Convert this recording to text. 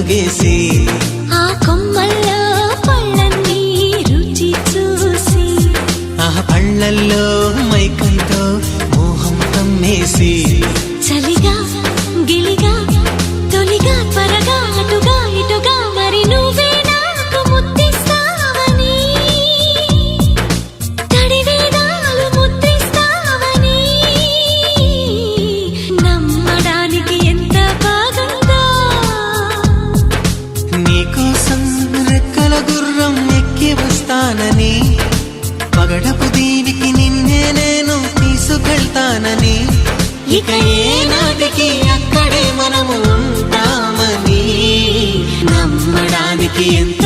అడుగేసి ఆ కొమ్మల్లో పళ్ళన్నీ రుచి చూసి ఆ పళ్ళల్లో మైకంతో మోహం కమ్మేసి చలిగా గిలిగా తొలిగా త్వరగా అటుగా ఇటుగా మరి నువ్వే నాకు ముద్దిస్తావని తడివేదాలు ముద్రిస్తావని నమ్మడానికి ఎంత బాగుందో నీకోసం రెక్కల గుర్రం ఎక్కి వస్తానని పగడపు దీవికి నిన్నే నేను తీసుకెళ్తానని ఇక ఏనాటికి అక్కడే మనము ఉంటామని నమ్మడానికి ఎంత